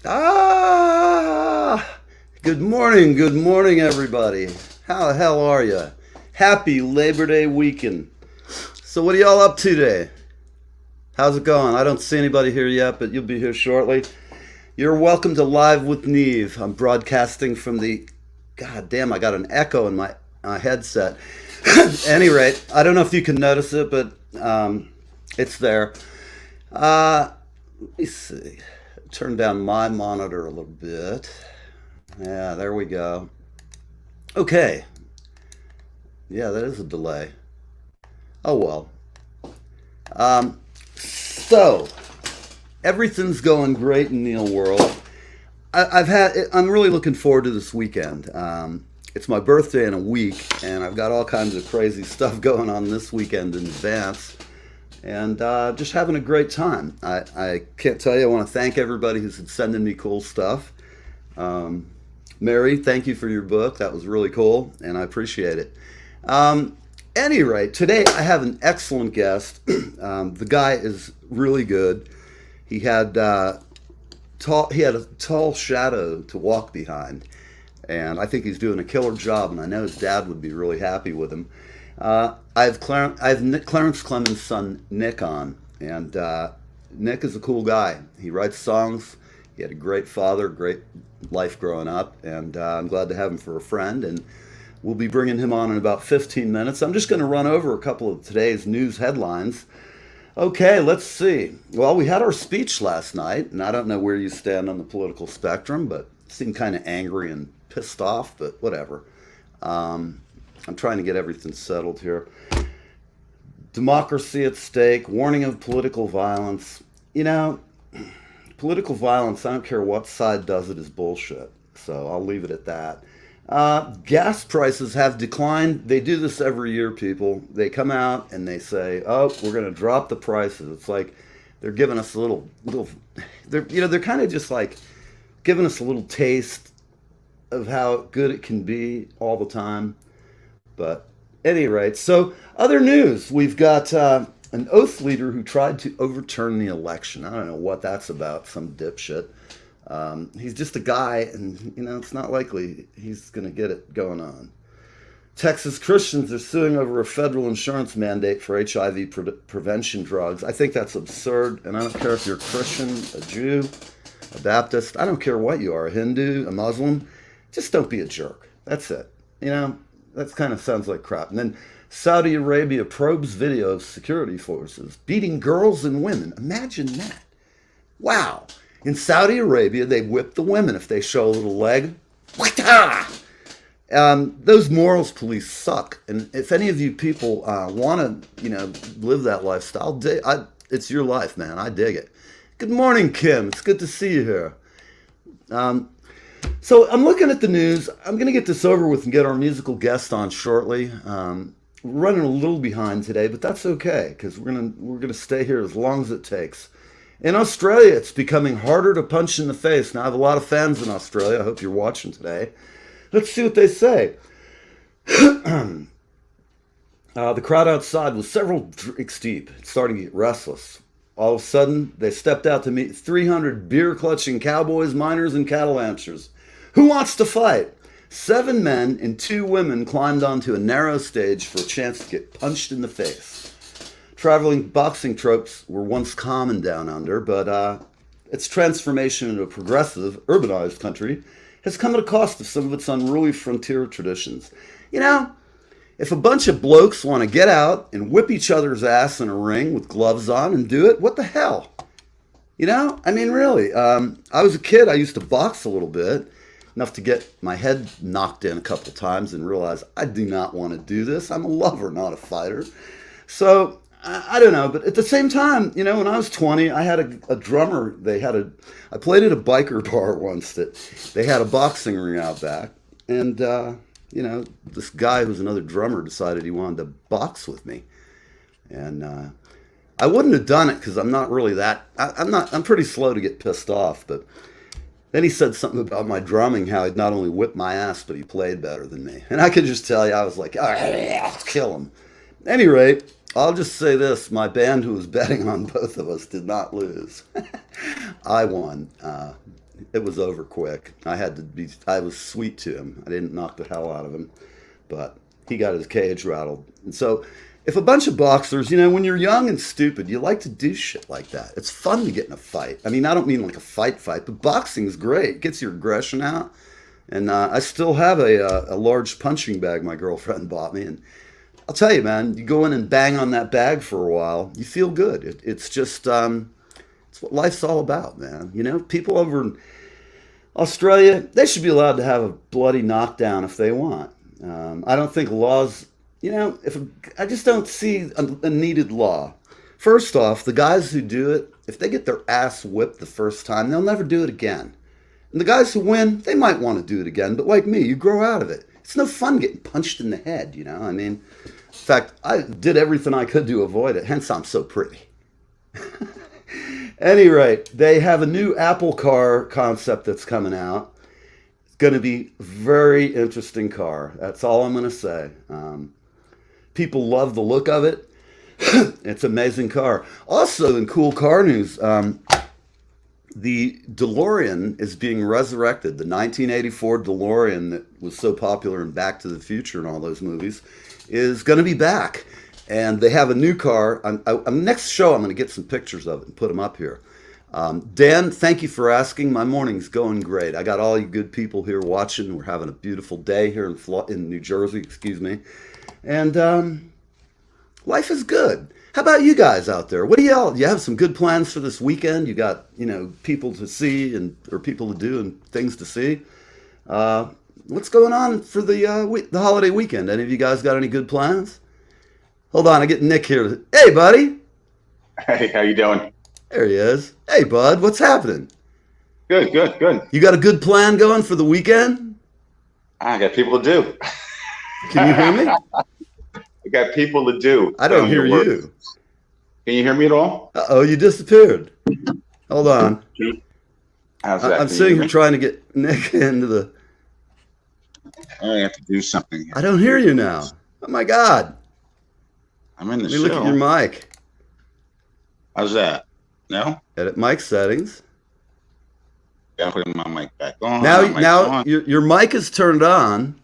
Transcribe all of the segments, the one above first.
Ah, good morning, everybody. How the hell are you? Happy Labor Day weekend. So, what are y'all up to today? How's it going? I don't see anybody here yet, but you'll be here shortly. You're welcome to Live with Neve. I'm broadcasting from the. God damn, I got an echo in my headset. Any rate, I don't know if you can notice it, but it's there. Let me see. Turn down my monitor a little bit. Yeah, there we go. Okay. Yeah, that is a delay. Oh well. So everything's going great in the world. I'm really looking forward to this weekend. It's my birthday in a week, and I've got all kinds of crazy stuff going on this weekend in advance, and just having a great time. I can't tell you. I want to thank everybody who's been sending me cool stuff. Mary, thank you for your book. That was really cool, and I appreciate it. Any rate, today I have an excellent guest. The guy is really good. He had he had a tall shadow to walk behind, and I think he's doing a killer job. And I know his dad would be really happy with him. I have Clarence Clemens' son Nick on, and Nick is a cool guy. He writes songs. He had a great father, great life growing up, and I'm glad to have him for a friend. And we'll be bringing him on in about 15 minutes. I'm just going to run over a couple of today's news headlines. Okay, let's see. Well, we had our speech last night, and I don't know where you stand on the political spectrum, but seemed kind of angry and pissed off, but whatever. I'm trying to get everything settled here. Democracy at stake, warning of political violence. You know, political violence, I don't care what side does it, is bullshit. So I'll leave it at that. Gas prices have declined. They do this every year, people. They come out and they say, "Oh, we're going to drop the prices." It's like they're giving us a little. They're kind of just like giving us a little taste of how good it can be all the time. But at any rate, so other news. We've got an oath leader who tried to overturn the election. I don't know what that's about. Some dipshit. He's just a guy, and it's not likely he's going to get it going on. Texas Christians are suing over a federal insurance mandate for HIV prevention drugs. I think that's absurd, and I don't care if you're a Christian, a Jew, a Baptist. I don't care what you are, a Hindu, a Muslim. Just don't be a jerk. That's it. That kind of sounds like crap. And then Saudi Arabia probes video of security forces beating girls and women. Imagine that. Wow. In Saudi Arabia, they whip the women if they show a little leg. Those morals police suck. And if any of you people want to, live that lifestyle, it's your life, man. I dig it. Good morning, Kim. It's good to see you here. So I'm looking at the news. I'm going to get this over with and get our musical guest on shortly. We're running a little behind today, but that's okay because we're gonna stay here as long as it takes. In Australia, it's becoming harder to punch in the face. Now, I have a lot of fans in Australia. I hope you're watching today. Let's see what they say. The crowd outside was several drinks deep. It's starting to get restless. All of a sudden, they stepped out to meet 300 beer-clutching cowboys, miners, and cattle ranchers. Who wants to fight? 7 men and 2 women climbed onto a narrow stage for a chance to get punched in the face. Traveling boxing tropes were once common down under, but its transformation into a progressive, urbanized country has come at a cost of some of its unruly frontier traditions. If a bunch of blokes want to get out and whip each other's ass in a ring with gloves on and do it, what the hell? Really. I was a kid. I used to box a little bit, enough to get my head knocked in a couple times and realize I do not want to do this. I'm a lover, not a fighter. So I don't know, but at the same time, when I was 20, I had a drummer. I played at a biker bar once that they had a boxing ring out back, and this guy who's another drummer decided he wanted to box with me, and I wouldn't have done it because I'm not really that. I'm pretty slow to get pissed off, but then he said something about my drumming, how he'd not only whipped my ass, but he played better than me, and I could just tell you, I was like, all right, I'll kill him. At any rate, I'll just say this. My band who was betting on both of us did not lose. I won. it was over quick. I was sweet to him. I didn't knock the hell out of him, but he got his cage rattled. And so, if a bunch of boxers, when you're young and stupid, you like to do shit like that. It's fun to get in a fight. I mean, I don't mean like a fight, but boxing's great. It gets your aggression out. And I still have a large punching bag my girlfriend bought me. And I'll tell you, man, you go in and bang on that bag for a while, you feel good. It's just, it's what life's all about, man. People over in Australia, they should be allowed to have a bloody knockdown if they want. I don't think laws, I just don't see a needed law. First off, the guys who do it, if they get their ass whipped the first time, they'll never do it again. And the guys who win, they might want to do it again, but like me, you grow out of it. It's no fun getting punched in the head, I mean, in fact, I did everything I could to avoid it, hence I'm so pretty. Any rate, they have a new Apple car concept that's coming out. It's going to be very interesting car. That's all I'm going to say. People love the look of it. It's an amazing car. Also, in cool car news, the DeLorean is being resurrected. The 1984 DeLorean that was so popular in Back to the Future and all those movies is going to be back. And they have a new car. Next show, I'm going to get some pictures of it and put them up here. Dan, thank you for asking. My morning's going great. I got all you good people here watching. We're having a beautiful day here in New Jersey, excuse me. And life is good. How about you guys out there? Do you have some good plans for this weekend? You got, people to see or people to do and things to see. What's going on for the holiday weekend? Any of you guys got any good plans? Hold on, I get Nick here. Hey, buddy. Hey, how you doing? There he is. Hey, bud, what's happening? Good. You got a good plan going for the weekend? I got people to do. Can you hear me? I got people to do. I don't hear you. Can you hear me at all? Uh-oh, you disappeared. Hold on. How's that? I'm sitting here trying to get Nick into the... I have to do something. I don't hear you now. Oh, my God. I'm in the show. Let me look at your mic. How's that? No? Edit mic settings. Gotta put my mic back on. Now your mic is turned on.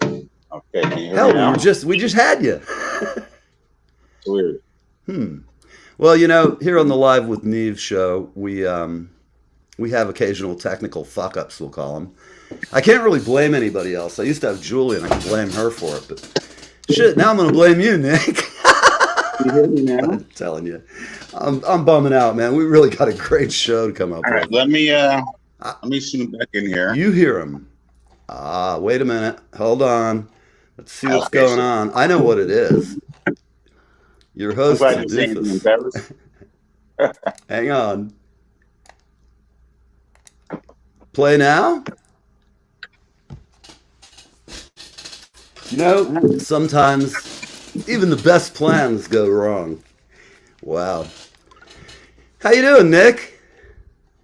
Okay, can you hear Hell, me now? we just had you. It's weird. Well, here on the Live with Neve show, we have occasional technical fuck-ups, we'll call them. I can't really blame anybody else. I used to have Julie, and I could blame her for it, but shit, now I'm going to blame you, Nick. You hear me now? I'm telling you. I'm bumming out, man. We really got a great show to come up All right, with. let me zoom back in here. You hear him. Wait a minute. Hold on. Let's see what's going on. I know what it is. Your host is Doofus. Hang on. Play now? Sometimes even the best plans go wrong. Wow. How you doing, Nick?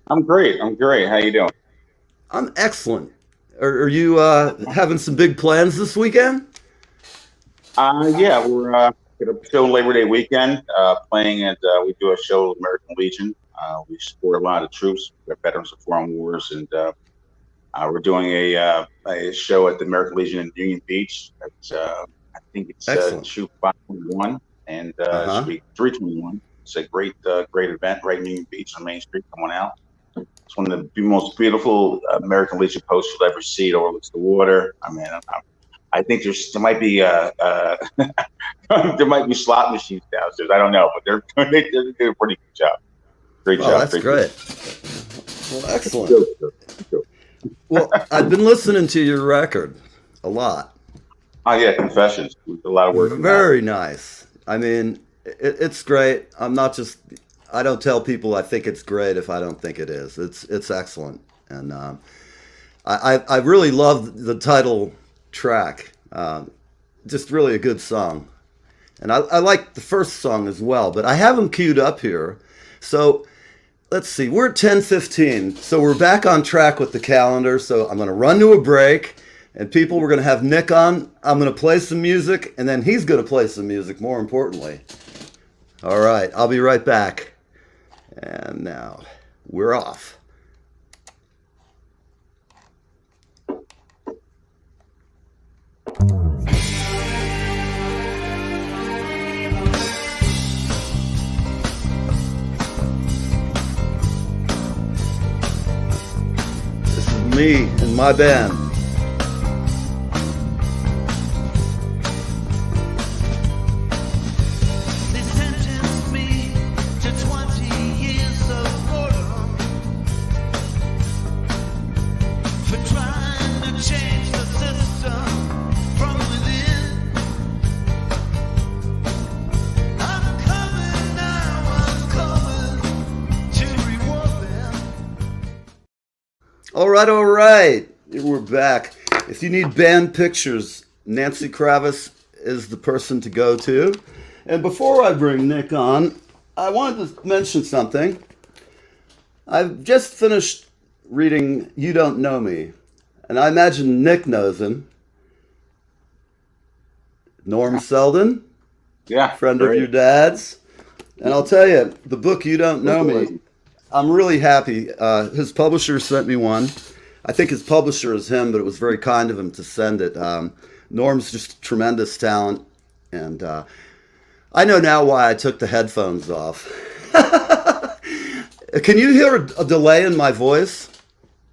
I'm great. How you doing? I'm excellent. Are you having some big plans this weekend? Yeah, we're at a show Labor Day weekend, playing at, we do a show at American Legion. We support a lot of troops, veterans of foreign wars, and we're doing a show at the American Legion in Union Beach. I think it's shoot 521 and should be 321. It's a great event right in Union Beach on Main Street. Come on out. It's one of the most beautiful American Legion posts you'll ever see. It overlooks the water. I mean, I think there might be there might be slot machines downstairs. I don't know, but they do a pretty good job. Great job. That's great. Well, excellent. Well, I've been listening to your record a lot. Oh yeah, Confessions. A lot of work. Very nice. I mean, it's great. I don't tell people I think it's great if I don't think it is. It's excellent, and I really love the title track. Just really a good song, and I like the first song as well. But I have them queued up here, so let's see. We're at 10:15, so we're back on track with the calendar. So I'm going to run to a break, and we're going to have Nick on. I'm going to play some music, and then he's going to play some music. More importantly, all right. I'll be right back. And now we're off. me and my band. All right. We're back. If you need band pictures, Nancy Kravis is the person to go to. And before I bring Nick on, I wanted to mention something. I've just finished reading You Don't Know Me, and I imagine Nick knows him. Norm Selden, friend of your dad's. And I'll tell you, the book You Don't Know Me, I'm really happy. His publisher sent me one. I think his publisher is him, but it was very kind of him to send it. Norm's just a tremendous talent, and I know now why I took the headphones off. Can you hear a delay in my voice?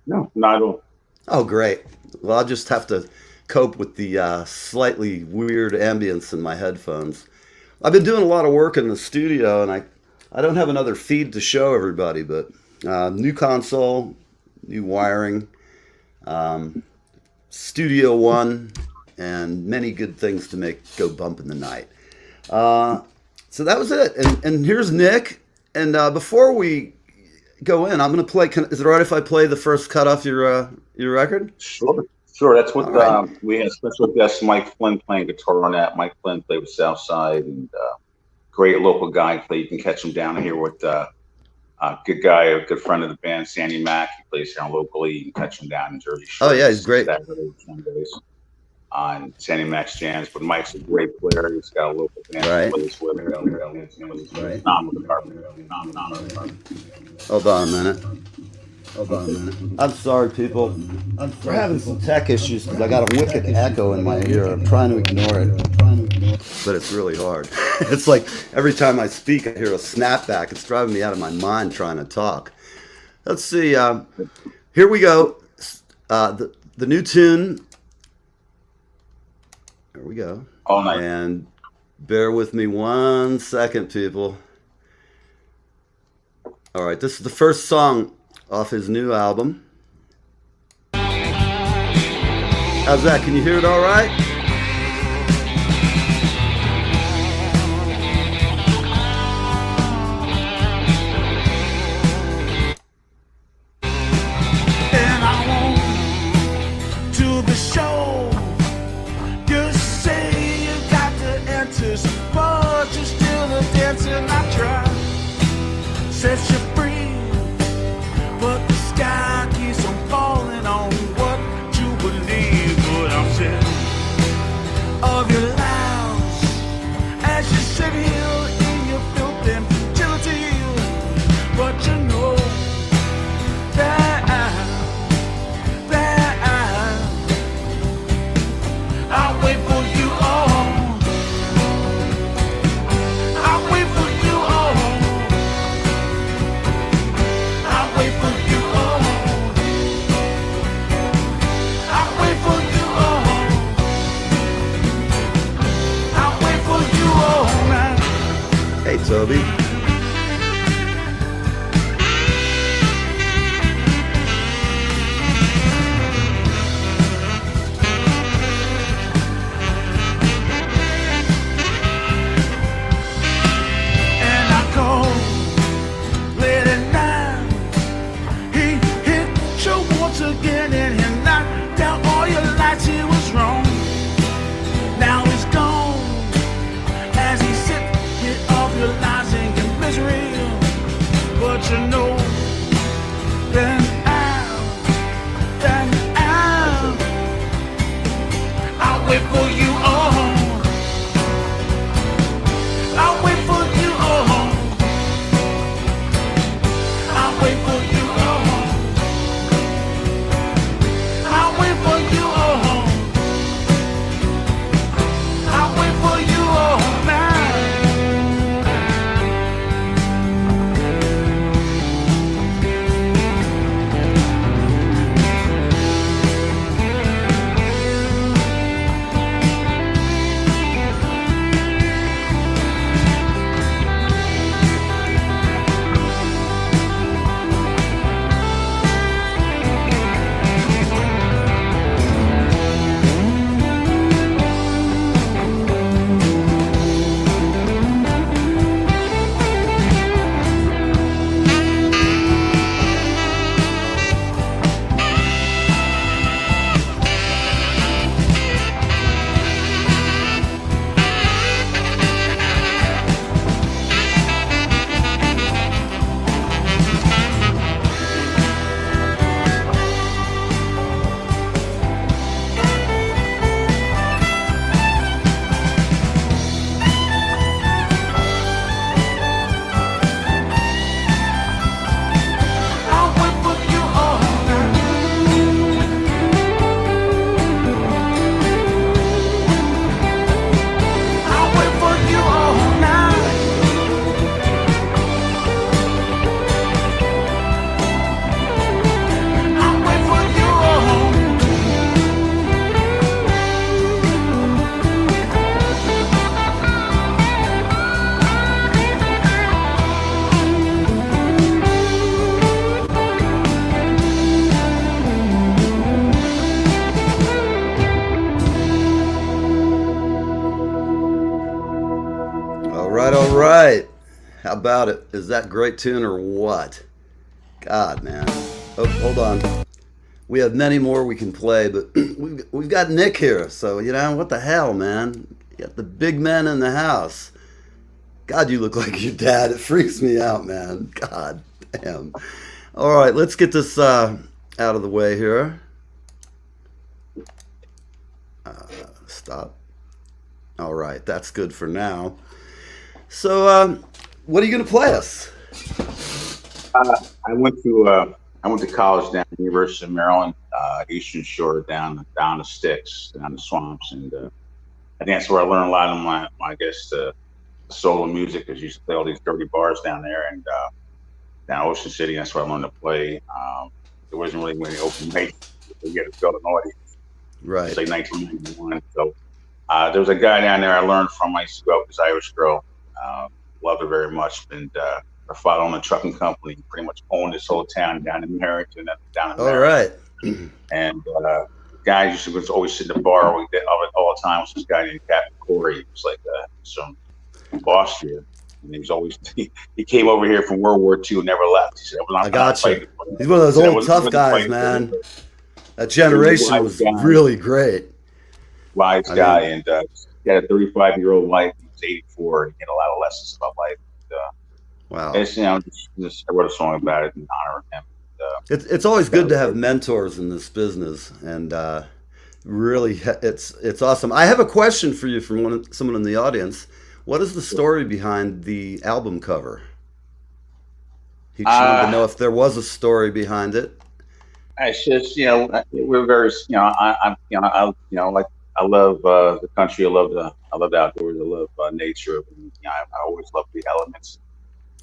No, not at all. Oh, great. Well, I'll just have to cope with the slightly weird ambience in my headphones. I've been doing a lot of work in the studio, and I don't have another feed to show everybody, but new console, new wiring, Studio One, and many good things to make go bump in the night. So that was it. And here's Nick. And before we go in, I'm going to play. Is it all right if I play the first cut off your record? Sure. That's what we had special guest Mike Flynn playing guitar on that. Mike Flynn played with Southside, and great local guy. You can catch him down here with a good guy, a good friend of the band, Sandy Mack. He plays here locally. You can catch him down in Jersey Shore. Oh yeah, he's great. On Sandy Mack's jams, but Mike's a great player. He's got a local band. Right. Hold on a minute. I'm sorry, people. We're having some tech issues because I got a wicked echo in my ear. I'm trying to ignore it, but it's really hard. It's like every time I speak, I hear a snapback. It's driving me out of my mind trying to talk. Let's see. Here we go. The new tune. There we go. All night. And bear with me 1 second, people. All right, this is the first song off his new album. How's that? Can you hear it all right? And I want to be sure. You say you got the answers, but you're still a dancer. I try, set you free. But the sky keeps on falling on what you believe. But I'm sick of your lies as you sit here in your filth and futility. But you know that I'll wait for you all. I'll wait for you all. I'll wait for you all. I'll wait for you all. I'll wait for you all, man. Hey, Toby. And I go late at night. He hit you once again and he knocked down all your lights. He was wrong. Now he's gone as he sit here off your lies and How about it? Is that great tune or what? God, man. Oh, hold on. We have many more we can play, but we've got Nick here, so what the hell, man? You got the big men in the house. God, you look like your dad. It freaks me out, man. God damn. All right, let's get this out of the way here. Stop. All right, that's good for now. So, what are you going to play us? I went to college down at the University of Maryland, Eastern Shore, down the sticks, down the swamps, and I think that's where I learned a lot of my I guess solo music, because you used to play all these dirty bars down there, and down Ocean City. That's where I learned to play. There wasn't really many open mics to get to build an audience. Right. It's like 1991. So there was a guy down there I learned from. I used to go out with this Irish girl. Loved her very much, and her father owned a trucking company. He pretty much owned this whole town down in Merrington, All right. And the guy was always sitting at the bar all the time. Was this guy named Captain Corey. He was like some Austria, and he was always he came over here from World War II and never left. He said, I got you. He's one of those old tough guys, man. That generation was really great. Wise guy, and he had a 35-year-old wife. He was 84, and he had a lot of lessons about life. Wow. I wrote a song about it in honor of him. It's always good to have mentors in this business, and really, it's awesome. I have a question for you from someone in the audience. What is the story behind the album cover? He wanted to know if there was a story behind it. It's just we're very I love the country. I love the outdoors. I love nature. I always love the elements.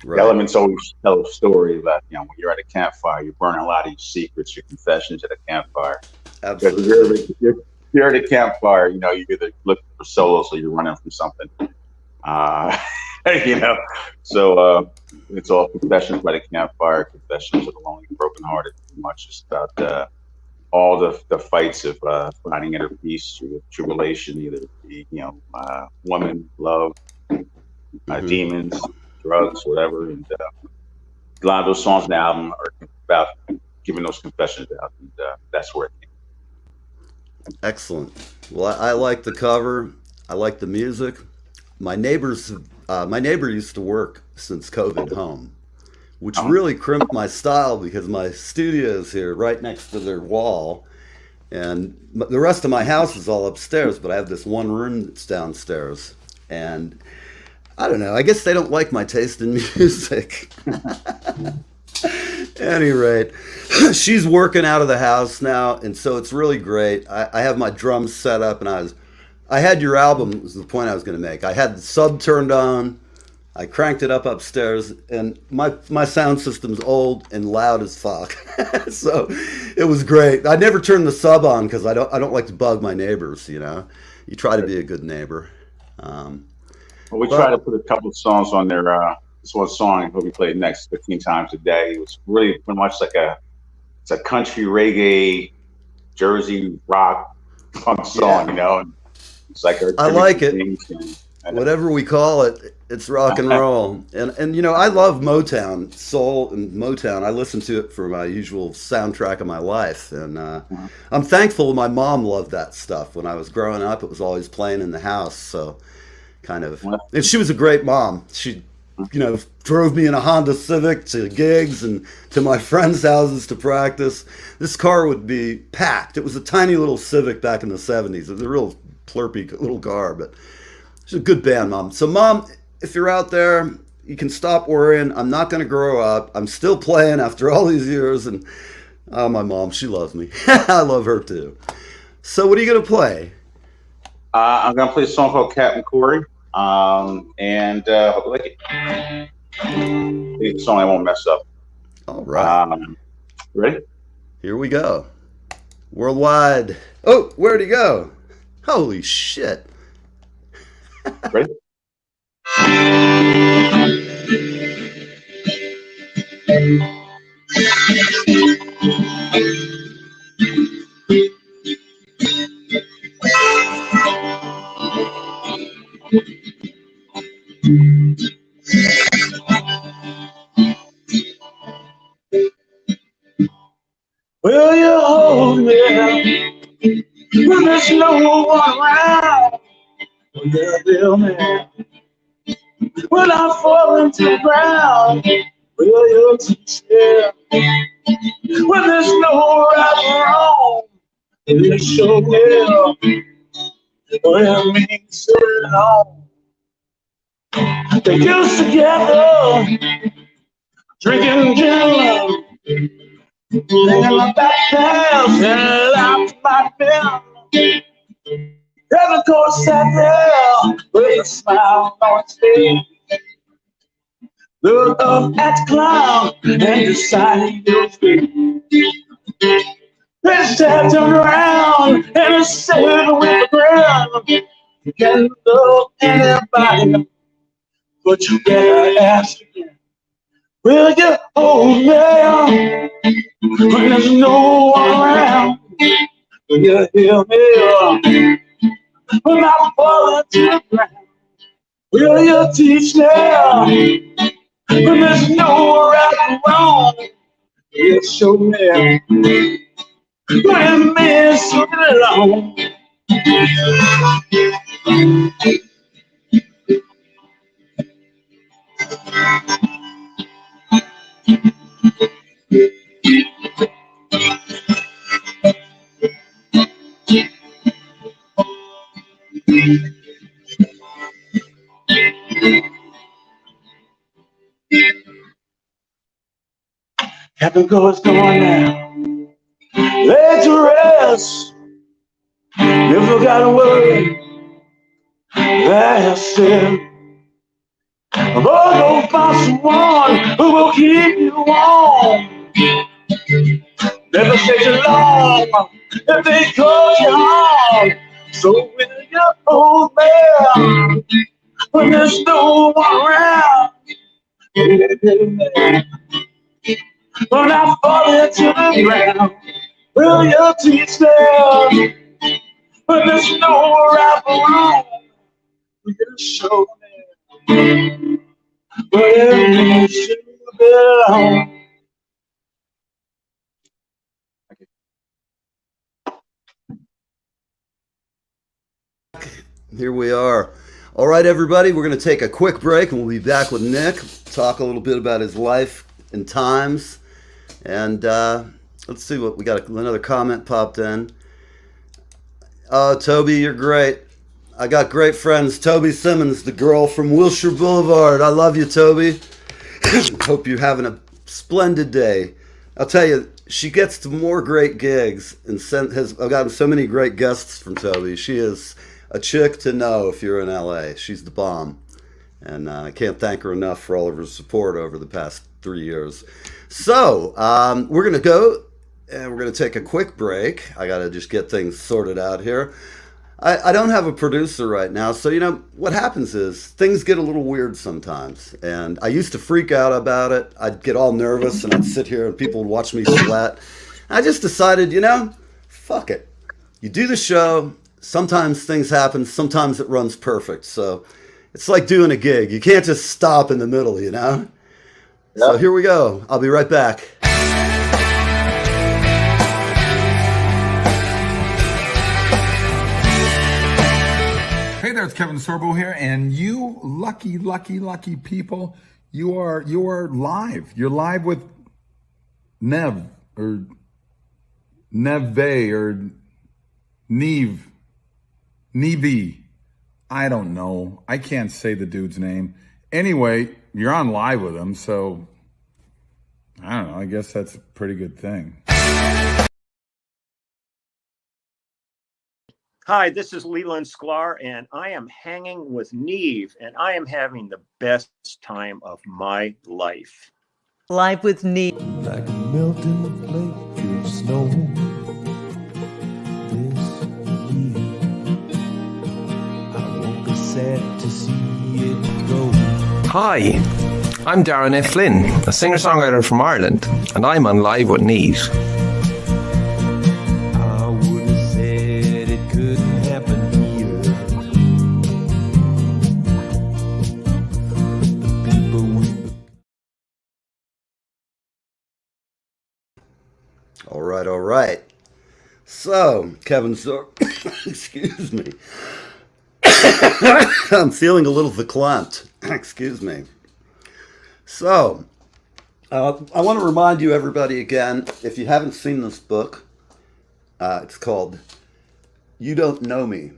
Right. The elements always tell a story about when you're at a campfire, you're burning a lot of your secrets, your confessions at a campfire. Absolutely. Because you're at a campfire, you're either looking for solos or you're running from something. So it's all confessions by the campfire, confessions of the lonely, brokenhearted. Pretty much just about all the fights of finding inner peace through tribulation, either it be woman, love, demons, drugs, whatever. And a lot of those songs in the album are about giving those confessions out, and that's where it came. Excellent. Well, I like the cover. I like the music. My neighbor used to work since COVID home, which really crimped my style because my studio is here right next to their wall, and the rest of my house is all upstairs, but I have this one room that's downstairs, and I don't know, I guess they don't like my taste in music. At any rate, she's working out of the house now, and so it's really great. I have my drums set up, and I had your album, was the point I was going to make. I had the sub turned on, I cranked it up upstairs, and my sound system's old and loud as fuck. So it was great. I never turned the sub on because I don't like to bug my neighbors. You try to be a good neighbor. We try to put a couple of songs on there. This one song will be played next 15 times a day. It was really pretty much like it's a country reggae, Jersey rock punk song. It's like I like it. Whatever we call it, it's rock and roll. And I love Motown, soul and Motown. I listen to it for my usual soundtrack of my life. And I'm thankful my mom loved that stuff. When I was growing up, it was always playing in the house. So and she was a great mom. She, drove me in a Honda Civic to gigs and to my friends' houses to practice. This car would be packed. It was a tiny little Civic back in the 70s. It was a real plurpy little car, but she's a good band, Mom. So, Mom, if you're out there, you can stop worrying. I'm not going to grow up. I'm still playing after all these years. And my mom, she loves me. I love her too. So what are you going to play? I'm going to play a song called Captain Corey. And hope you like it. It's a song I won't mess up. All right. Ready? Here we go. Worldwide. Oh, where'd he go? Holy shit. Ready? When there's no one around, will you me? When I fall into the ground, will you teach me? When there's no right or wrong, you sure will. Will me so long. They used together, drinking gin, laying my back down and out my bed. Every course sat there with a smile on its face. Looked up at the cloud and decided to speak. This time turned around and said with a grin, you can love anybody, but you better ask again. Will you hold me when there's no one around? Will you hear me when I fall into the ground? Will you teach me when there's no right and wrong? Will you show me when men so alone? Happy goes gone now. Lay to rest. Never gotta worry. That's it. But go find someone who will keep you warm. Never take you long if they call you home. So will you hold me when there's no one around? When I fall into the ground, will you teach me when there's no right or wrong? Will you show me where you should belong? Here we are. All right, everybody, we're going to take a quick break and we'll be back with Nick, talk a little bit about his life and times. And let's see what we got. Another comment popped in. Oh, Toby, you're great. I got great friends. Toby Simmons, the girl from Wilshire Boulevard. I love you, Toby. Hope you're having a splendid day. I'll tell you, she gets to more great gigs and I've gotten so many great guests from Toby. She is a chick to know if you're in LA. She's the bomb. And I can't thank her enough for all of her support over the past 3 years. So, we're going to go and we're going to take a quick break. I got to just get things sorted out here. I don't have a producer right now, so you know what happens is things get a little weird sometimes, and I used to freak out about it. I'd get all nervous and I'd sit here and people would watch me sweat. I just decided, you know, fuck it. You do the show, sometimes things happen, sometimes it runs perfect. So it's like doing a gig. You can't just stop in the middle, you know? Yep. So here we go. I'll be right back. Hey there, it's Kevin Sorbo here, and you lucky people, you are live. You're live with Neve or Neve or Neve. I don't know. I can't say the dude's name. Anyway, you're on live with him, so I don't know. I guess that's a pretty good thing. Hi, this is Leland Sklar, and I am hanging with Neve, and I am having the best time of my life. Live with Neve. Like a melting flake of snow this year. I won't be sad to see it go. Hi, I'm Darren F. Flynn, a singer-songwriter from Ireland, and I'm on Live with Neve. I would have said it couldn't happen here. The people we... All right. So, Kevin, excuse me. I'm feeling a little verklempt. Excuse me. So, I want to remind you, everybody, again, if you haven't seen this book, it's called You Don't Know Me.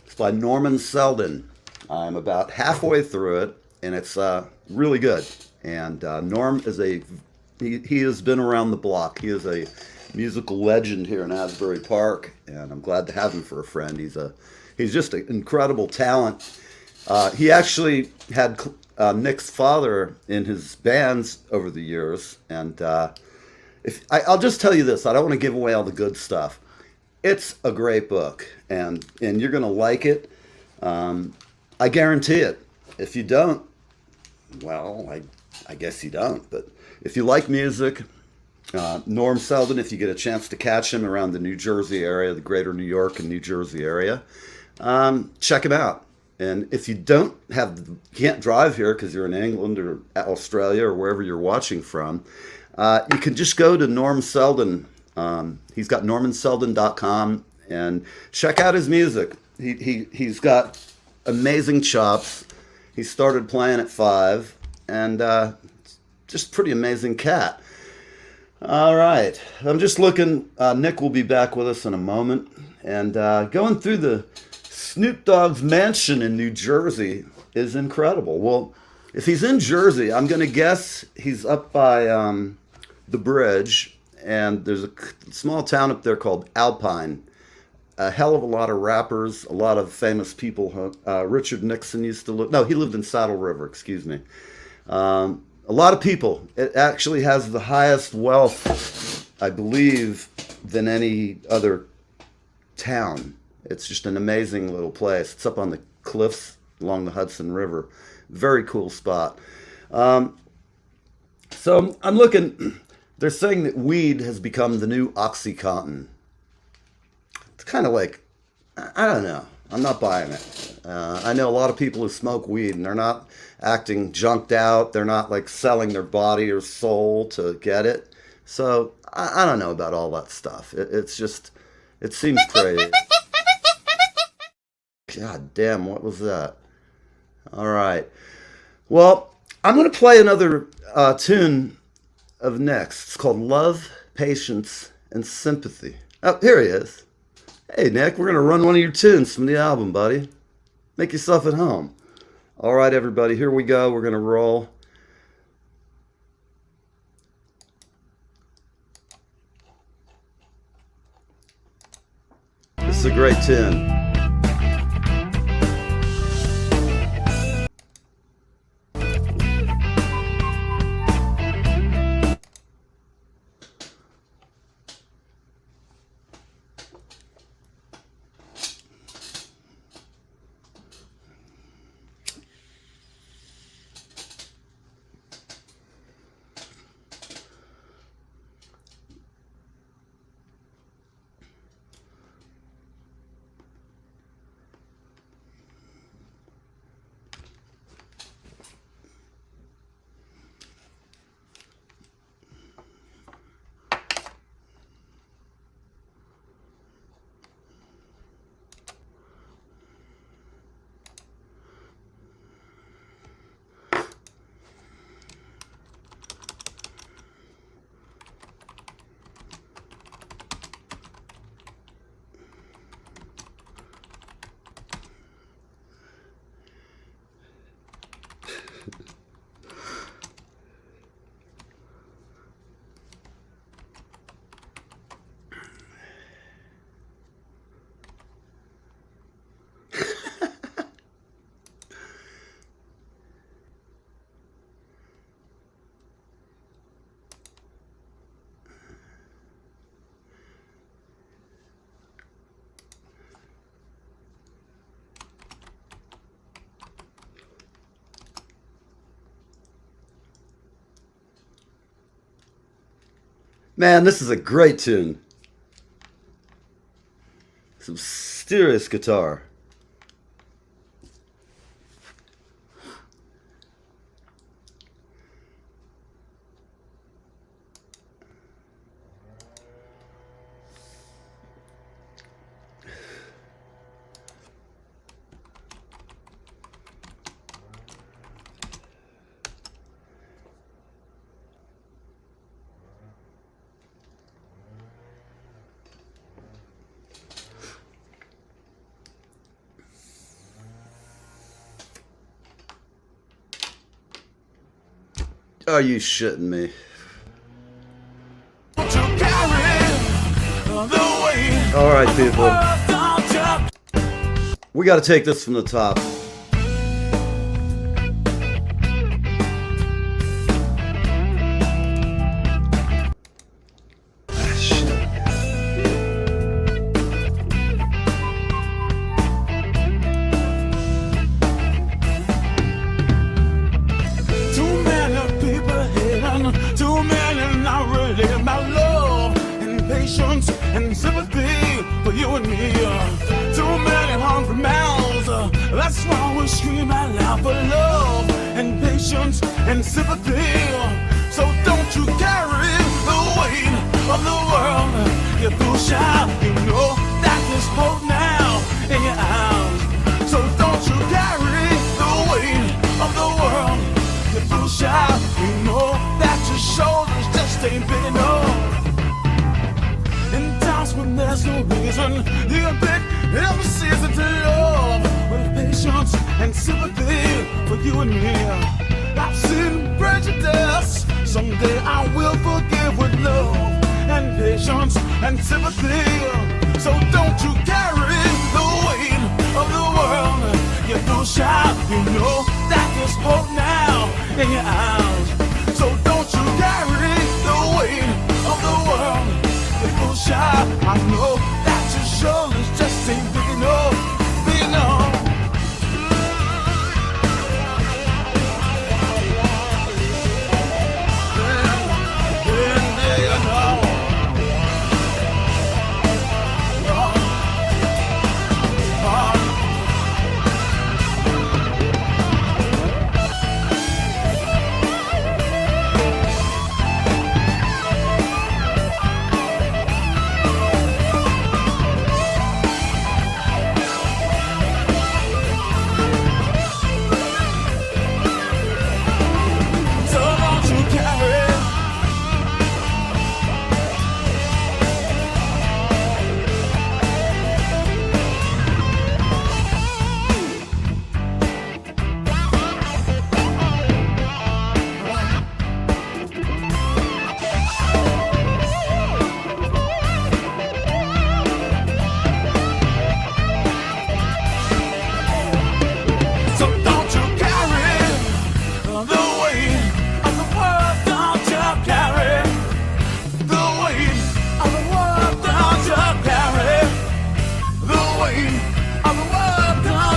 It's by Norman Selden. I'm about halfway through it, and it's really good. And Norm is he has been around the block. He is a musical legend here in Asbury Park, and I'm glad to have him for a friend. He's just an incredible talent. He actually had Nick's father in his bands over the years, and I'll just tell you this, I don't want to give away all the good stuff. It's a great book, and you're going to like it. I guarantee it. If you don't, well, I guess you don't. But if you like music, Norm Selden, if you get a chance to catch him around the New Jersey area, the greater New York and New Jersey area, check him out. And if you can't drive here because you're in England or Australia or wherever you're watching from, you can just go to Norm Selden. He's got normanselden.com and check out his music. He's got amazing chops. He started playing at 5 and just pretty amazing cat. All right. I'm just looking. Nick will be back with us in a moment. And going through the Snoop Dogg's mansion in New Jersey is incredible. Well, if he's in Jersey, I'm going to guess he's up by the bridge. And there's a small town up there called Alpine. A hell of a lot of rappers, a lot of famous people. Richard Nixon used to live. No, he lived in Saddle River, excuse me. A lot of people. It actually has the highest wealth, I believe, than any other town. It's just an amazing little place. It's up on the cliffs along the Hudson River. Very cool spot. So I'm looking. They're saying that weed has become the new OxyContin. It's kind of like, I don't know. I'm not buying it. I know a lot of people who smoke weed and they're not acting junked out. They're not like selling their body or soul to get it. So I don't know about all that stuff. It's just, it seems crazy. God damn, what was that? All right. Well, I'm going to play another tune of Nick's. It's called Love, Patience, and Sympathy. Oh, here he is. Hey, Nick, we're going to run one of your tunes from the album, buddy. Make yourself at home. All right, everybody, here we go. We're going to roll. This is a great tune. Man, this is a great tune. Some serious guitar. Are you shitting me? Don't you carry the weight All right, of the people. world, don't you? We got to take this from the top. Too many people hating, too many not really about love and patience and sympathy for you and me. Too many hungry mouths, that's why we scream out loud for love and patience and sympathy. So don't you carry the weight of the world. You feel shy, you know that there's hope now in your eyes. So don't you carry the weight of the world. You feel shy, you know that your shoulders just ain't big enough. In times when there's no reason, you can pick every season to love with patience and sympathy for you and me. I've seen prejudice, someday I will forgive with love and patience and sympathy. So don't you carry the weight of the world. You feel shy, you know that there's hope now in your eyes. So don't you carry the weight of the world. You feel shy, I know that your shoulders just ain't big enough, big enough. So don't you carry So don't you carry the weight of the world, don't you carry the weight of the world, don't you carry the weight of the world, don't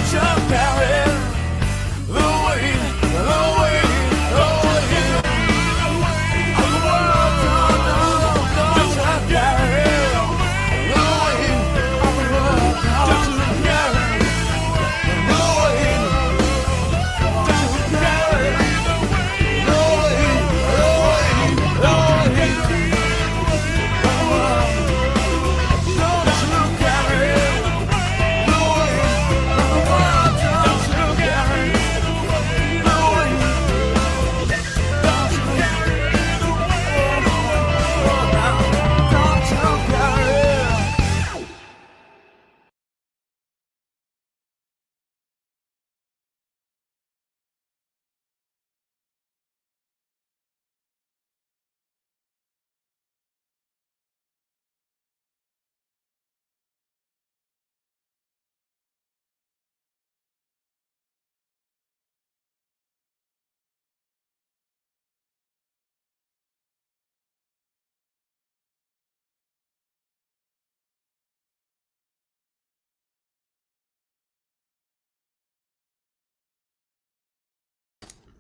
you carry the weight, the weight, the weight of the world, don't you carry the weight of the world, don't you carry the weight.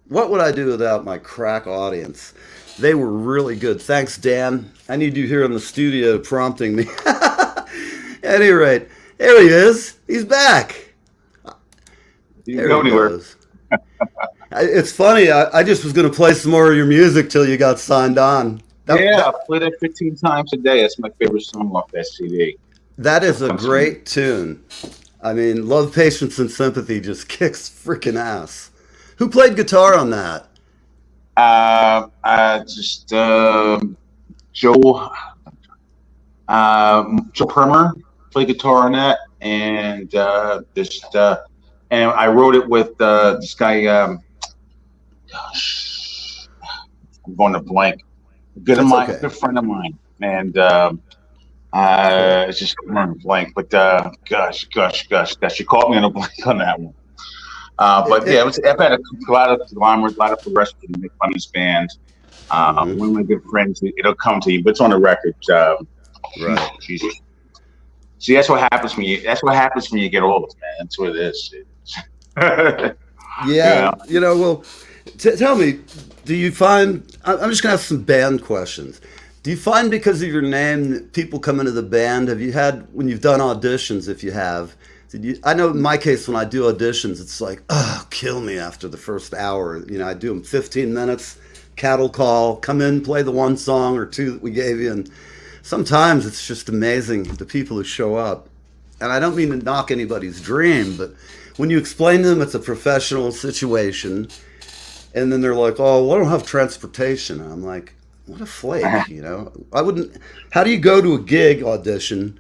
What would I do without my crack audience? They were really good. Thanks, Dan. I need you here in the studio prompting me. At any rate, there he is. He's back. You There go he anywhere. goes. It's funny. I just was going to play some more of your music till you got signed on. Yeah, I play that 15 times a day. That's my favorite song off that CD. That is a great tune. I mean, Love, Patience, and Sympathy just kicks freaking ass. Who played guitar on that? Joe Permer played guitar on that, and and I wrote it with this guy. I'm going to blank. Okay. Good friend of mine, and it's just going to blank. But gosh, you caught me in a blank on that one. But yeah, I've had a lot of progressive and make fun of this band. One of my good friends, it'll come to you, but it's on the record. Right. Jesus. See, that's what happens when you get old, man. That's what it is. Yeah. Well, tell me, do you find? I'm just gonna ask some band questions. Do you find because of your name that people come into the band? Have you had when you've done auditions? If you have, I know in my case when I do auditions, it's like, oh, kill me after the first hour. I do them 15 minutes, cattle call, come in, play the one song or two that we gave you, and sometimes it's just amazing the people who show up. And I don't mean to knock anybody's dream, but when you explain to them it's a professional situation, and then they're like, oh, well, I don't have transportation. And I'm like, what a flake, I wouldn't. How do you go to a gig audition?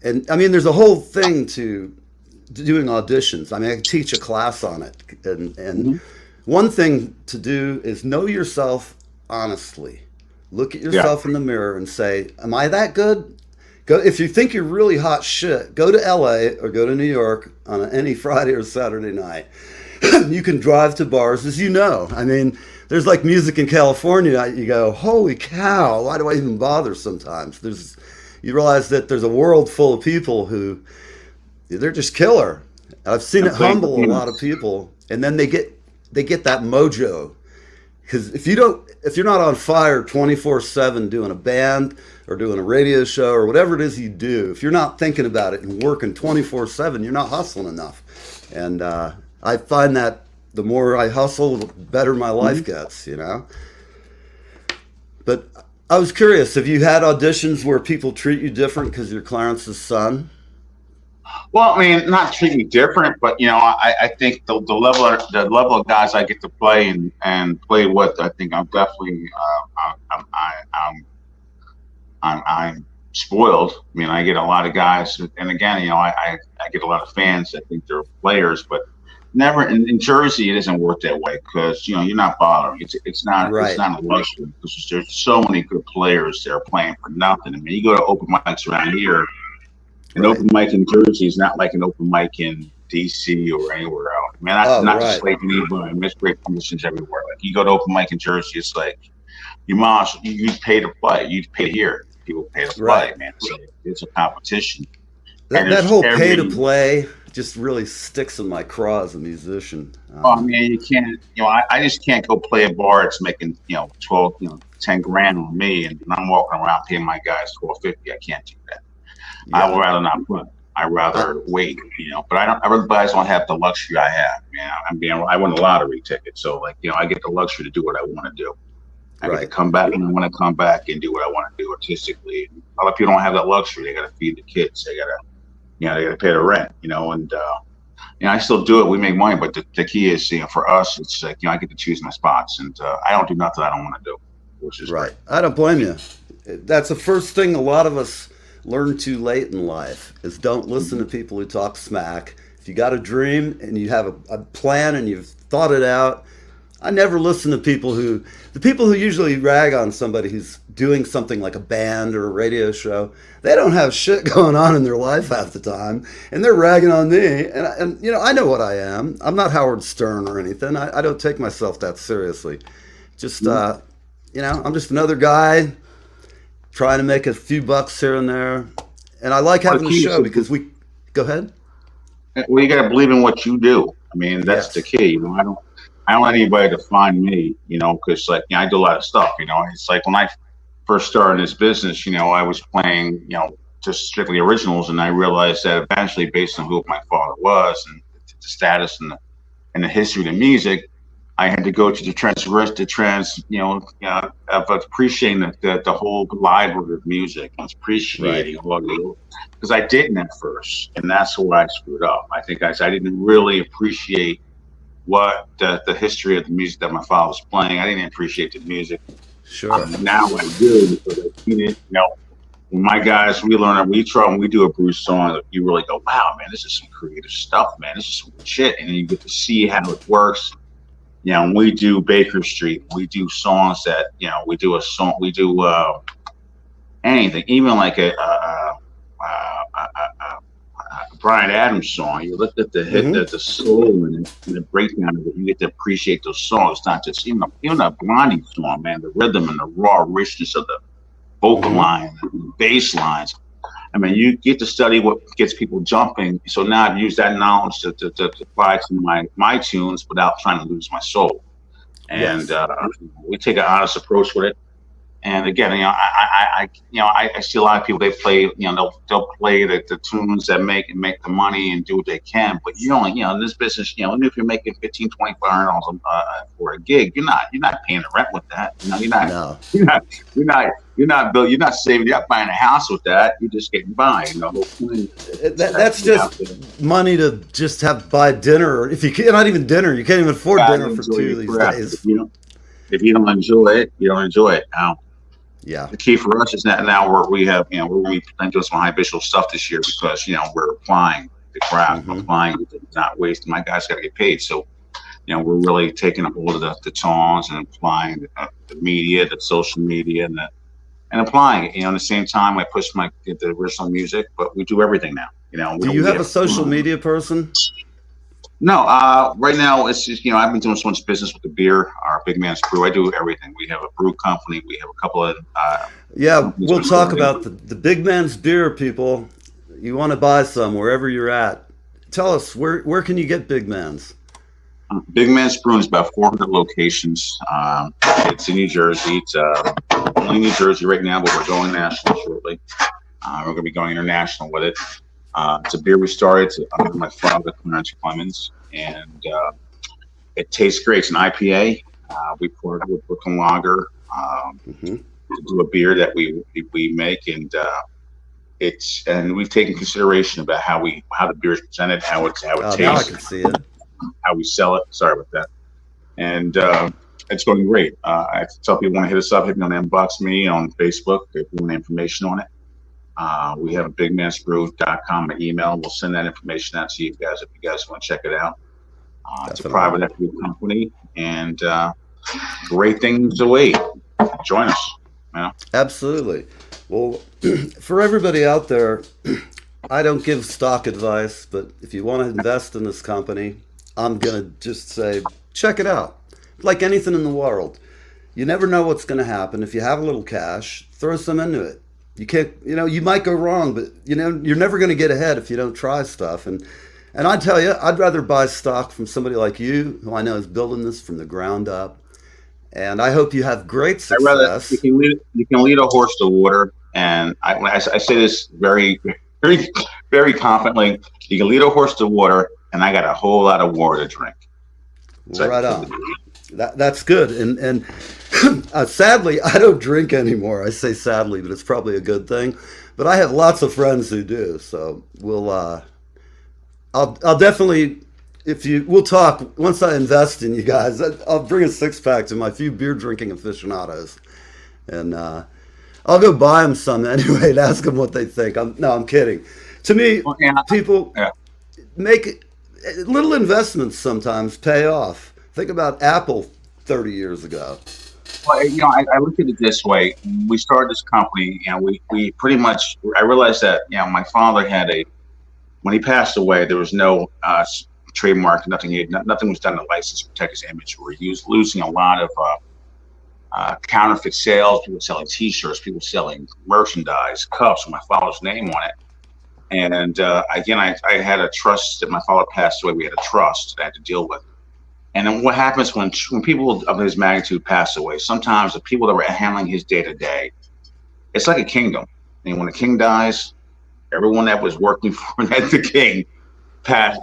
And I mean, there's a whole thing to doing auditions. I mean, I teach a class on it. And one thing to do is know yourself honestly. Look at yourself in the mirror and say, am I that good? Go. If you think you're really hot shit, go to LA or go to New York on any Friday or Saturday night. You can drive to bars, as you know. I mean, there's like music in California. You go, holy cow, why do I even bother sometimes? You realize that there's a world full of people who, they're just killer. I've seen it humble a lot of people. And then they get that mojo. Because if you're not on fire 24/7 doing a band or doing a radio show or whatever it is you do, if you're not thinking about it and working 24/7, you're not hustling enough. And I find that the more I hustle, the better my life gets, But I was curious, have you had auditions where people treat you different because you're Clarence's son? Well, I mean, not treat me different, but I think the level of guys I get to play and play with, I think I'm definitely I'm spoiled. I mean, I get a lot of guys, and again, I get a lot of fans that think they're players, but never in Jersey it doesn't work that way because you're not bothering. It's not a luxury because there's so many good players that are playing for nothing. I mean, you go to open mics around here. An open mic in Jersey is not like an open mic in DC or anywhere else. I mean, not to slate me, but I miss great conditions everywhere. Like you go to open mic in Jersey, it's like you pay to play. You pay to hear. People pay to play, man. So it's a competition. That whole pay to play just really sticks in my craw as a musician. I mean, you can't. I just can't go play a bar that's making 12, 10 grand on me, and I'm walking around paying my guys $12.50. I can't do that. Yeah. I would rather not play. I'd rather wait, But other guys don't have the luxury I have. I won a lottery ticket, so I get the luxury to do what I want to do. I get to come back when I want to come back and do what I want to do artistically. A lot of people don't have that luxury. They got to feed the kids. They got to pay the rent. And I still do it. We make money, but the key is, for us, it's like I get to choose my spots, and I don't do nothing I don't want to do, which is right. I don't blame you. That's the first thing a lot of us learn too late in life is don't listen to people who talk smack. If you got a dream and you have a plan and you've thought it out, I never listen to the people who usually rag on somebody who's doing something like a band or a radio show. They don't have shit going on in their life half the time, and they're ragging on me. And I know what I am. I'm not Howard Stern or anything. I don't take myself that seriously. Just I'm just another guy trying to make a few bucks here and there. And I like having the show because go ahead. Well, you got to believe in what you do. I mean, that's the key. I don't want anybody to find me, because I do a lot of stuff, It's like when I first started this business, I was playing, just strictly originals, and I realized that eventually, based on who my father was and the status and the history of the music, I had to go to of appreciating the whole library of music and appreciating because I didn't at first, and that's where I screwed up. I think I didn't really appreciate what the history of the music that my father was playing. I didn't appreciate the music. Sure. Now I do because I've seen it. When my guys, we try when we do a Bruce song, you really go, wow, man, this is some creative stuff, man. This is some shit, and then you get to see how it works. when we do Baker Street, we do songs that, we do a song, we do anything, even like a Brian Adams song. You look at the hit, the soul and the breakdown of it. You get to appreciate those songs. It's not just even a Blondie song, man. The rhythm and the raw richness of the vocal line, the bass lines. I mean, you get to study what gets people jumping. So now I've used that knowledge to apply to my tunes without trying to lose my soul. And we take an honest approach with it. And again, I see a lot of people, they play, they'll play the tunes that make the money and do what they can. But you only, in this business, even if you're making $1,500, $2,500 for a gig, you're not paying the rent with that. You're not saving. You're not buying a house with that. You're just getting by. That's just money to just buy dinner. If you can't, not even dinner, you can't even afford dinner for 2 these days. If you don't enjoy it, you don't enjoy it. Now, the key for us is that now we're going to be doing some high visual stuff this year because we're applying the craft, applying, not wasting. My guys got to get paid, so we're really taking a hold of the tones and applying the media, the social media, and applying it. At the same time, I push the original music, but we do everything now. Do you have a social media person? No, right now it's just, I've been doing so much business with the beer, our Big Man's Brew. I do everything. We have a brew company. We have a couple of we'll talk about the Big Man's Beer, people. You want to buy some wherever you're at. Tell us, where can you get Big Man's? Big Man's Brew is about 400 locations. It's in New Jersey. It's only New Jersey right now, but we're going national shortly. We're going to be going international with it. It's a beer we started under my father, Clarence Clemens, and it tastes great. It's an IPA. We poured it with Brooklyn Lager to do a beer that we make, and we've taken consideration about how the beer is presented, how it tastes. Now I can see it. How we sell it. Sorry about that. And it's going great. I tell people, want to hit us up, hit me on inbox me on Facebook if you want information on it. We have a bigmansbrew.com email. We'll send that information out to you guys if you guys want to check it out. It's a private equity company, and great things await. Join us. Absolutely. Well, for everybody out there, I don't give stock advice, but if you want to invest in this company, I'm going to just say, check it out. Like anything in the world, you never know what's going to happen. If you have a little cash, throw some into it. You can't, you might go wrong, but you're never going to get ahead if you don't try stuff. And I tell you, I'd rather buy stock from somebody like you, who I know is building this from the ground up. And I hope you have great success. You can lead a horse to water. And I say this very, very, very confidently. You can lead a horse to water, and I got a whole lot of water to drink. Right on. That's good. And sadly, I don't drink anymore. I say sadly, but it's probably a good thing. But I have lots of friends who do. So I'll definitely, we'll talk once I invest in you guys. I'll bring a 6-pack to my few beer drinking aficionados, and I'll go buy them some anyway and ask them what they think. I'm kidding. To me, people make little investments sometimes pay off. Think about Apple 30 years ago. Well, I look at it this way. When we started this company, we pretty much, I realized that, my father had when he passed away, there was no trademark, nothing was done to license to protect his image. We were losing a lot of counterfeit sales, people selling T-shirts, people selling merchandise, cups with my father's name on it. And again, I had a trust that my father passed away. We had a trust that I had to deal with. And then what happens when people of his magnitude pass away? Sometimes the people that were handling his day-to-day, it's like a kingdom. And when a king dies, everyone that was working for the king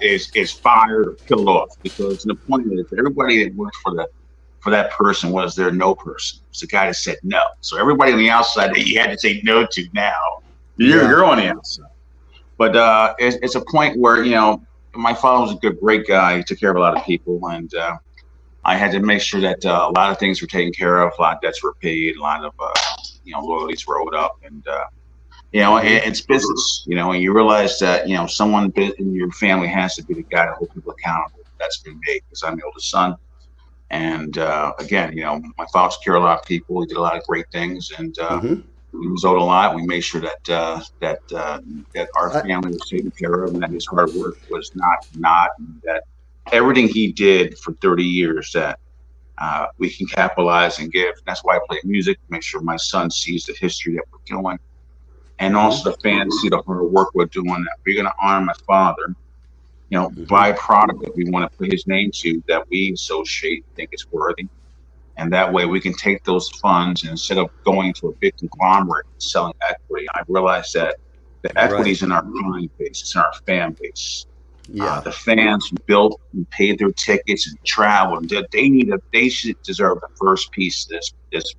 is fired or killed off, because the point is everybody that worked for that person was their no person. It's the guy that said no. So everybody on the outside that you had to say no to now, you're on the outside. But it's a point where, my father was a great guy. He took care of a lot of people, and I had to make sure that a lot of things were taken care of, a lot of debts were paid, a lot of loyalties were owed up, and it's business, and you realize that someone in your family has to be the guy to hold people accountable. That's been me, because I'm the oldest son, And again, my father took care of a lot of people. He did a lot of great things, and he was owed a lot. We made sure that our family was taken care of, and that his hard work was not that everything he did for 30 years that we can capitalize and give. That's why I play music, make sure my son sees the history that we're doing, and also the fans see the hard work we're doing. That we're going to honor my father. Byproduct that we want to put his name to, that we associate, think is worthy. And that way we can take those funds, and instead of going to a big conglomerate and selling equity, I realized that the equity is in our client base, it's in our fan base. Yeah. The fans who built and paid their tickets and traveled, they should deserve the first piece of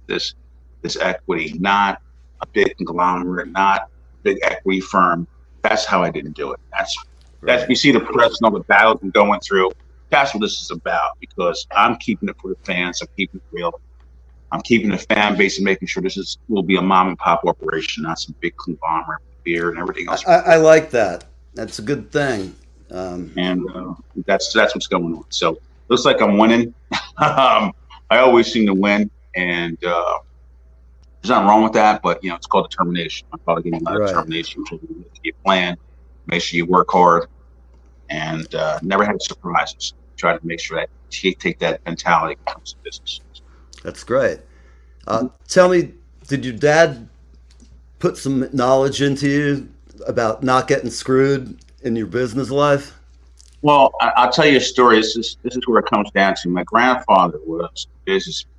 this equity, not a big conglomerate, not a big equity firm. That's how I didn't do it. That's you see the press and all the battles I'm going through. That's what this is about, because I'm keeping it for the fans. I'm keeping it real. I'm keeping the fan base and making sure this will be a mom and pop operation, not some big conglomerate with beer and everything else. I like that. That's a good thing. And that's what's going on. So looks like I'm winning. I always seem to win, and there's nothing wrong with that. But it's called determination. I'm probably getting a lot of determination to your plan. Make sure you work hard, and never have surprises. Try to make sure that you take that mentality when it comes to business. That's great. Tell me, did your dad put some knowledge into you about not getting screwed in your business life? Well, I'll tell you a story. This is where it comes down to. My grandfather was a businessman.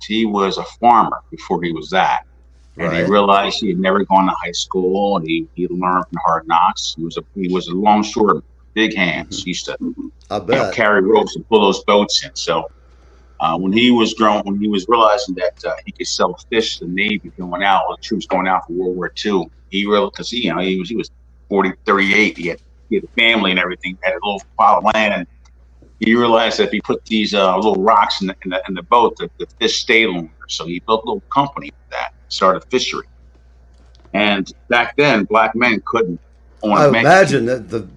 He was a farmer before he was that. And he realized he had never gone to high school, and he learned from hard knocks. He was a longshoreman, big hands. He used to carry ropes and pull those boats in. So when he was realizing that he could sell fish to the Navy going out, or the troops going out for World War II, he realized, because he was 38, he had a family and everything, had a little pile of land, and he realized that if he put these little rocks in the boat, the fish stayed longer. So he built a little company with that, started a fishery. And back then, black men couldn't own a man. Imagine that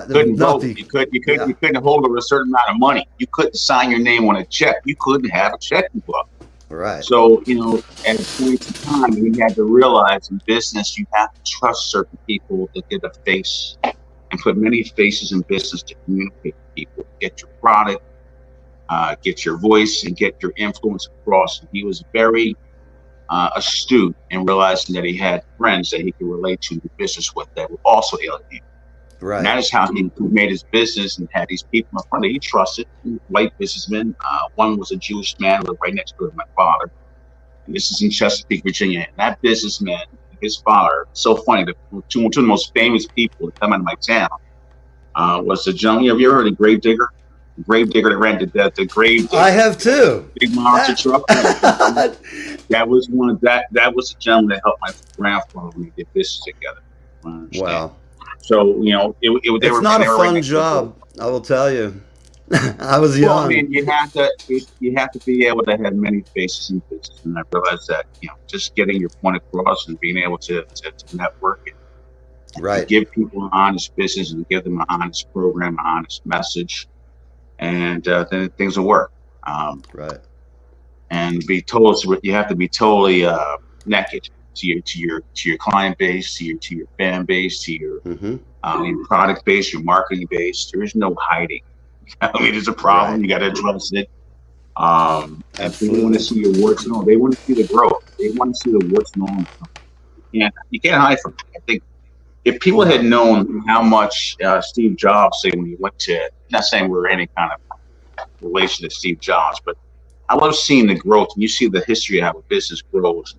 couldn't vote. You couldn't hold over a certain amount of money. You couldn't sign your name on a check. You couldn't have a checking book. Right. So, at points in time, we had to realize in business, you have to trust certain people to get a face, and put many faces in business to communicate with people, get your product, get your voice, and get your influence across. And he was very astute in realizing that he had friends that he could relate to the business with that were also alien. Right. And that is how he made his business and had these people in front of him. He trusted white businessmen. One was a Jewish man, lived right next door to my father. And this is in Chesapeake, Virginia. And that businessman, his father, so funny, two of the most famous people that come out of my town was the gentleman. Have you ever heard of Grave Digger? The grave digger that ran the grave digger. I have too. Big monster truck. That was that was the gentleman that helped my grandfather when we did this together. Wow. So it's not a fun job, I will tell you. I was young. Well, I mean, you have to be able to have many faces in business, and I realized that just getting your point across and being able to network and to give people an honest business and give them an honest program, an honest message, and then things will work. And you have to be totally naked to your client base, to your fan base, to your product base, your marketing base. There is no hiding. I mean, there's a problem. You got to address it. And people want to see your warts and all. They want to see the growth. They want to see the warts and all. You can't hide from it. I think if people had known how much Steve Jobs said when he went to, not saying we're any kind of relation to Steve Jobs, but I love seeing the growth. And you see the history of how a business grows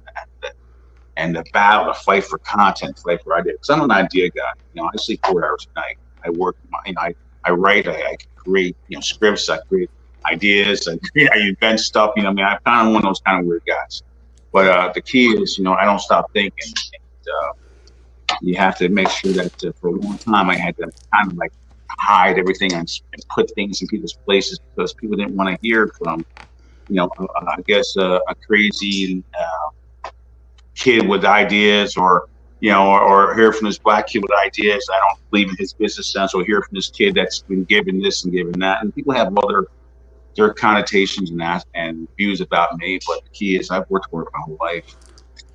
and the battle, the fight for content, fight for ideas. Because I'm an idea guy. I sleep 4 hours a night. I work. I write. I create. Scripts. I create ideas. I invent stuff. I'm kind of one of those kind of weird guys. But the key is, I don't stop thinking. And, you have to make sure that for a long time I had to kind of like hide everything and put things in people's places because people didn't want to hear from, I guess a crazy kid with ideas or hear from this black kid with ideas. I don't believe in his business sense, or hear from this kid that's been given this and given that. And people have other there are connotations and views about me, but the key is I've worked for it my whole life.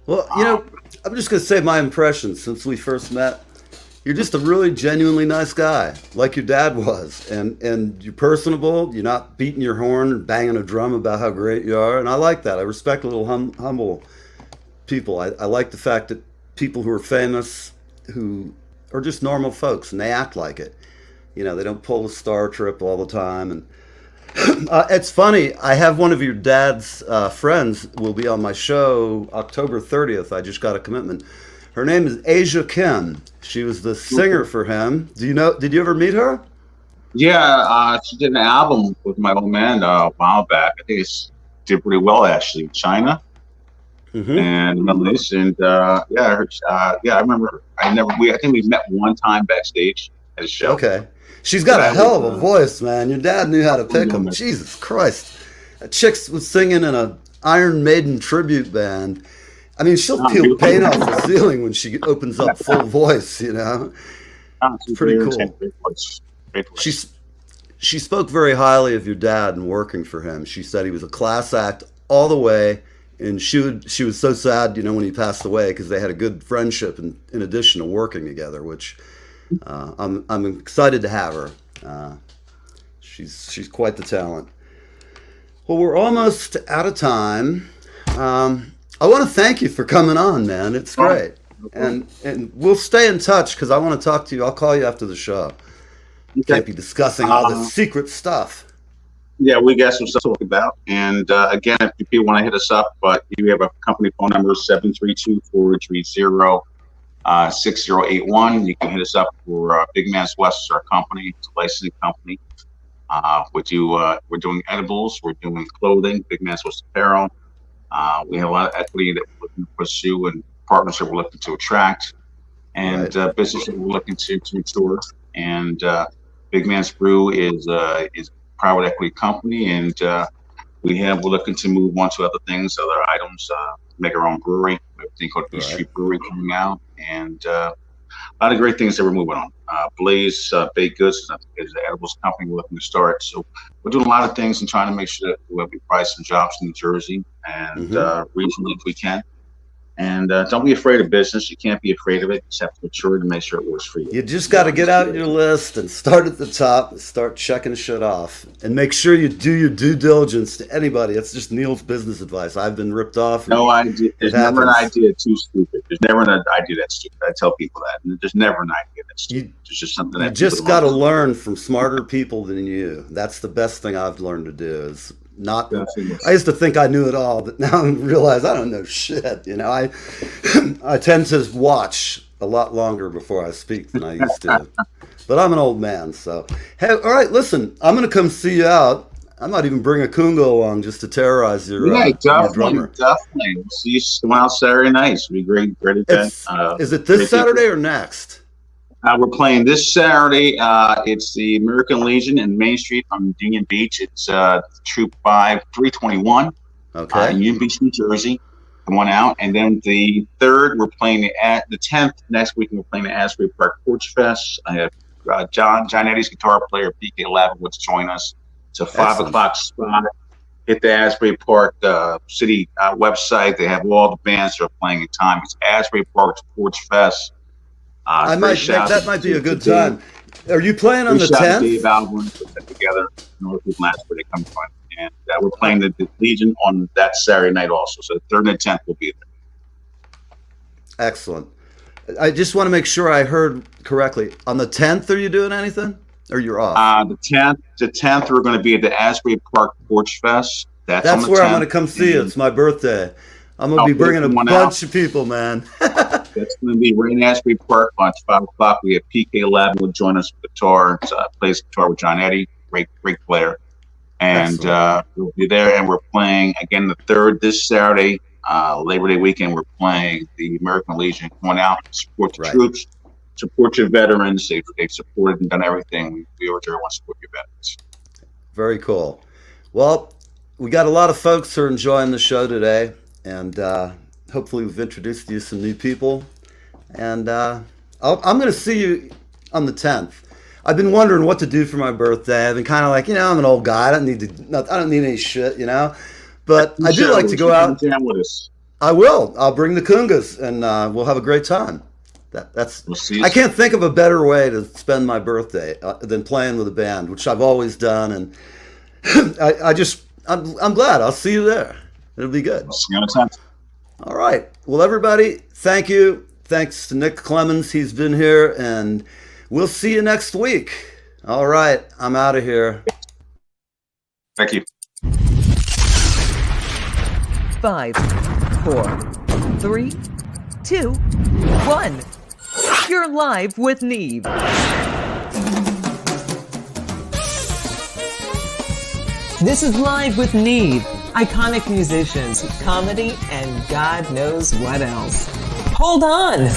Well, you know, I'm just going to say my impression since we first met. You're just a really genuinely nice guy, like your dad was, and you're personable. You're not beating your horn and banging a drum about how great you are, and I like that. I respect little humble people. I like the fact that people who are famous, who are just normal folks, and they act like it. You know, they don't pull a star trip all the time. And it's funny. I have one of your dad's friends will be on my show October 30th. I just got a commitment. Her name is Asia Kim. She was the singer for him. Do you know? Did you ever meet her? Yeah, she did an album with my old man a while back. I think it's did pretty well actually. China and Middle and I remember her. I think we met one time backstage at a show. Okay, she's got a hell of a voice, man. Your dad knew how to pick them. Jesus Christ, that chick was singing in a Iron Maiden tribute band. I mean, she'll peel paint off the ceiling when she opens up full voice, you know? It's pretty cool. She spoke very highly of your dad and working for him. She said he was a class act all the way, and she was so sad, you know, when he passed away because they had a good friendship in addition to working together, which I'm excited to have her. She's quite the talent. Well, we're almost out of time. I want to thank you for coming on, man. It's great. And we'll stay in touch because I want to talk to you. I'll call you after the show. You can't be discussing all this secret stuff. Yeah, we got some stuff to talk about. And again, if people want to hit us up, but we have a company phone number, 732-430-6081. You can hit us up for Big Man's West, our company. It's a licensing company. We're doing edibles. We're doing clothing, Big Man's West apparel. We have a lot of equity that we're looking to pursue and partnership we're looking to attract and business that we're looking to mature. And Big Man's Brew is a private equity company, and we're looking to move on to other things, other items, make our own brewery. We have a thing called East Street Brewery coming out, and a lot of great things that we're moving on. Blaze Baked Goods is an edibles company we're looking to start. So we're doing a lot of things and trying to make sure that we provide some jobs in New Jersey and regionally if we can. And don't be afraid of business. You can't be afraid of it. You just have to mature to make sure it works for you. You just got to get out your list and start at the top and start checking shit off. And make sure you do your due diligence to anybody. That's just Neil's business advice. I've been ripped off. No idea. There's never an idea too stupid. There's never an idea that's stupid. I tell people that. And there's never an idea that's stupid. There's just something that you just got to learn from smarter people than you. That's the best thing I've learned to do is not. I used to think I knew it all, but now I realize I don't know shit. You know, I tend to watch a lot longer before I speak than I used to. But I'm an old man, so hey, all right. Listen, I'm gonna come see you out. I might even bring a Kungo along just to terrorize your drummer. Definitely. We'll see you tomorrow Saturday night. It'll be great event. Is it this Saturday or next? We're playing this Saturday. It's the American Legion in Main Street on Union Beach. It's Troop 321 in Union Beach, New Jersey. Come on out. And then the 3rd, we're playing at the 10th. Next week, we're playing at Asbury Park Porch Fest. I have John Eddie's guitar player, PK Lavin, would join us. It's a 5 o'clock spot. Hit the Asbury Park City website. They have all the bands that are playing in time. It's Asbury Park Porch Fest. That might be a good time. Are you playing on the 10th? Dave Alvin put that together. Northeast Last where they come from, and we're playing the Legion on that Saturday night also. So the 3rd and 10th will be there. Excellent. I just want to make sure I heard correctly. On the 10th, are you doing anything, or you're off? The 10th, we're going to be at the Asbury Park Porch Fest. That's where I'm going to come see you. It's my birthday. I'm going to be bringing a bunch of people, man. That's going to be right in Asbury Park on 5 o'clock. We have PK Lavin will join us with guitar. Plays guitar with John Eddie, great player. And we'll be there. And we're playing again the 3rd this Saturday, Labor Day weekend. We're playing the American Legion. Going out to support the troops, support your veterans. They've supported and done everything. We urge everyone to support your veterans. Very cool. Well, we got a lot of folks who are enjoying the show today. And hopefully we've introduced you to some new people. And I'm going to see you on the 10th. I've been wondering what to do for my birthday. I've been kind of like, I'm an old guy. I don't need any shit, But I do like to go out. Jam with us. I will. I'll bring the Kungas, and we'll have a great time. We'll see. I can't think of a better way to spend my birthday than playing with a band, which I've always done. And I'm glad. I'll see you there. It'll be good. We'll see you on the 10th. All right. Well, everybody, thank you. Thanks to Nick Clemens. He's been here, and we'll see you next week. All right. I'm out of here. Thank you. 5, 4, 3, 2, 1. You're live with Neve. This is Live with Neve. Iconic musicians, comedy, and God knows what else. Hold on.